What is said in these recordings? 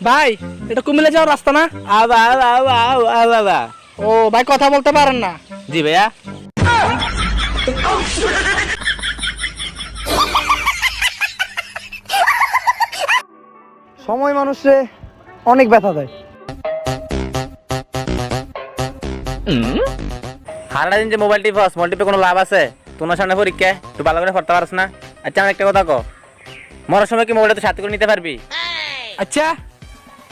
ভাই এটা কুমিল্লা যাওয়ার রাস্তা না? ও ভাই কথা বলতে পারেন না? জি ভাইয়া। সময় মানুষে অনেক ব্যথা দেয়। সারাটা দিন যে মোবাইল টিপস, মোবাইল টিপে কোনো লাভ আছে? তোমার সামনে পরীক্ষা, একটু ভালো করে পড়তে পারছ না? আচ্ছা আমার একটা কথা কও, মরার সময় কি মোবাইলটা তো সাথে করে নিতে পারবি? আচ্ছা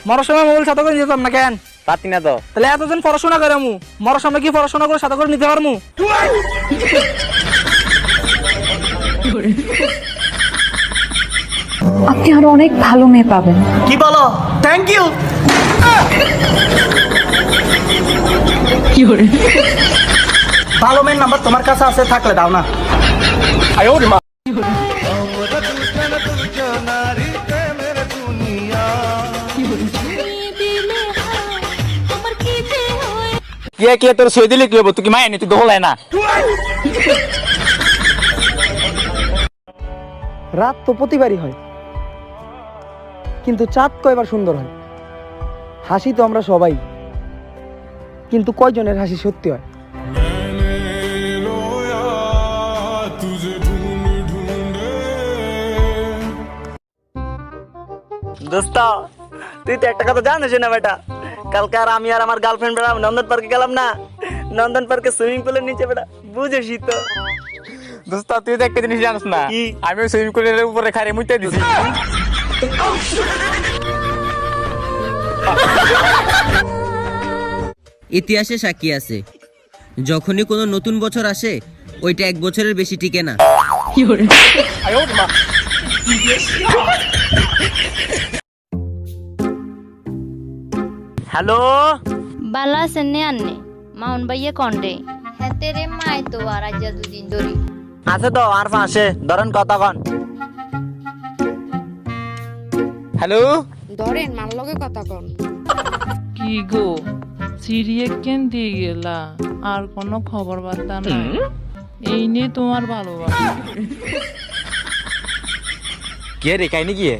মরার সময় মোবাইল সাথে করে নিতাম না কেন? পারতি না তো? তাহলে এতদিন পড়াশোনা করে মু মরার সময় কি পড়াশোনা করে সাথে করে নিতে পারমু? আপনি আরো অনেক ভালো মেয়ে পাবেন। কি বলো? Thank you. ভালো মেয়ের নাম্বার তোমার কাছে আছে, থাকলে দাও না। কে কে তোর সই দিলে কি হবো? তুই কি মায়ের নি? তুই দোহলায় না? রাত তো প্রতিবারই হয়, কিন্তু চাঁদ কয়বার সুন্দর হয়। হাসি তো আমরা সবাই, কিন্তু কয়জনের হাসি সত্যি হয়? দোস্ত তুই তো একটা কথা জানিস না বেটা, কালকে আর আমি আর আমার গার্লফ্রেন্ড বেটা নন্দন পার্কে গেলাম না? নন্দন পার্কে সুইমিং পুলের নিচে বেটা, বুঝেছি তো। দোস্ত তুই তো একটা জিনিস জানিস না, আমি সুইমিং পুলের উপরে খারে মুইতে দিছি। ইতিহাসে সাক্ষী আছে, যখনই কোনো নতুন বছর আসে ওইটা 1 বছরের বেশি টিকে না। হ্যালো বালা সেনে আন্নে মাউন বাইয়ে কন্ডে হেতে রে মাই তো আর আজ দুদিন ধরি আছে তো আর পাশে ধরেন কথা কন। হ্যালো ধরেন মার লগে কথা কন। কি গো সিরিয়ে কেন দিয়ে গেলা? আর কোনো খবর বার্তা নাই? এই নিয়ে তোমার ভালোবাসা। কে রে কাইনি গিয়ে?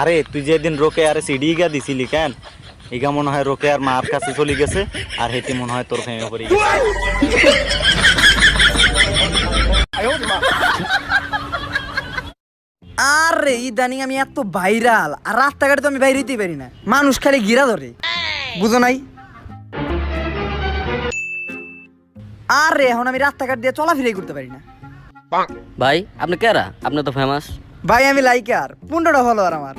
আরে তুই যেদিন রোকে আরে সিডি গা দিছিলি কেন, ইগা মনে হয় রোকে আর মার কাছে চলে গেছে, আর হেতি মনে হয় তোর ফেমে পড়ে গেছে। আরে ইদানিং আমি এত ভাইরাল, আর রাস্তাঘাটে তো আমি বাইরে হইতে পারি না, মানুষ খালি ঘিরা ধরে, বুঝো নাই? আরে এখন আমি রাস্তাঘাট দিয়ে চলাফেরাই করতে পারি না। ভাই আপনি কেরা? আপনি তো ফেমাস। ভাই আমি লাইকার 15টা ফলোয়ার আমার।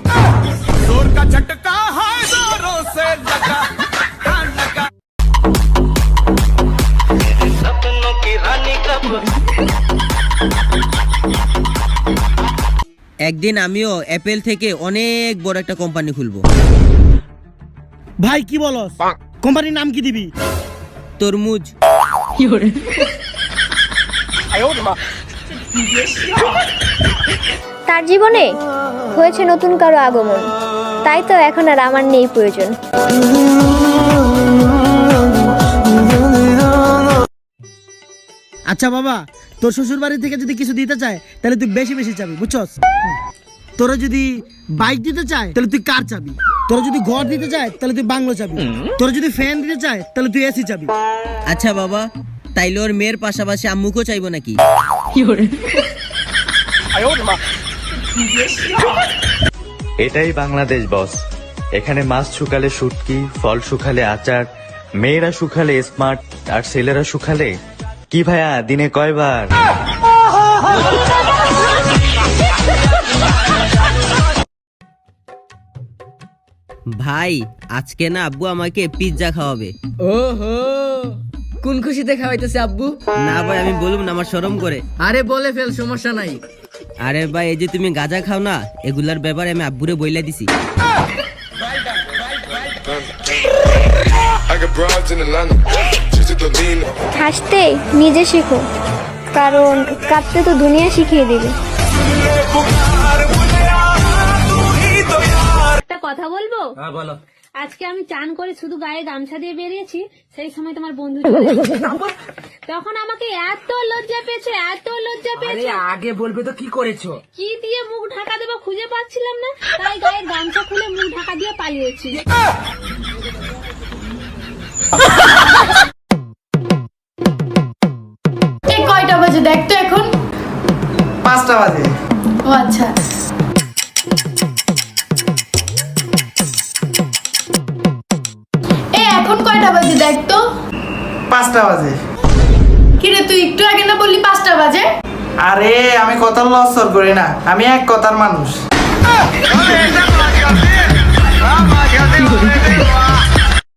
একদিন আমিও অ্যাপেল থেকে অনেক বড় একটা কোম্পানি খুলবো। ভাই কি বলস? কোম্পানির নাম কি দিবি? তরমুজ। তার জীবনে হয়েছে নতুন কারো আগমন, তাই তো এখন আর আমার নেই প্রয়োজন। আচ্ছা বাবা, তোর শ্বশুর বাড়ি থেকে যদি কিছু দিতে চায় তাহলে তুই বেশি বেশি চাবি, বুঝছস? তোরা যদি বাইক দিতে চায় তাহলে তুই কার চাবি, তোরা যদি ঘর দিতে চায় তাহলে তুই বাংলো চাবি, তোরা যদি ফ্যান দিতে চায় তাহলে তুই এসি চাবি। আচ্ছা বাবা, তাইলে ওর মেয়ের পাশাপাশি আম্মুকেও চাইবো নাকি? এটাই বাংলাদেশ বস। এখানে মাছ শুকালে শুটকি, ফল শুকালে আচার, মেয়েরা শুকালে স্মার্ট, আর ছেলেরা শুকালে কি ভাইয়া দিনে কয়বার? ভাই আজকে না আব্বু আমাকে পিৎজা খাওয়াবে। ওহো, কোন খুশিতে খাওয়াইতেছে আব্বু? না ভাই আমি বলুম না, আমার শরম করে। আরে বলে ফেল, সমস্যা নাই। আরে ভাই এই যে তুমি গাঁজা খাও না, এগুলার ব্যাপারে আমি আব্বুরে বইলা দিছি। হাসতে নিজে শেখো, কারণ কাঁদতে তো দুনিয়া শিখিয়ে দিবে। একটা কথা বলবো? হ্যাঁ বলো। আজকে আমি চান করে শুধু গায়ে গামছা দিয়ে বেরিয়েছি, সেই সময় তোমার বন্ধু চলে এসেছে। তখন আমাকে এত লজ্জা পেয়েছে, এত লজ্জা পেয়েছে। আগে বলবে তো কি করেছো? কি দিয়ে মুখ ঢাকা দেবো খুঁজে পাচ্ছিলাম না, তাই গায়ের গামছা খুলে মুখ দিয়ে পালিয়েছি। কয়টা বাজে দেখ তো এখন? 5টা বাজে। ও আচ্ছা। এখন কয়টা বাজে দেখ তো? 5টা বাজে। কিরে তুই একটু আগে না বললি 5টা বাজে? আরে আমি কথার লসর করি না, আমি এক কথার মানুষ।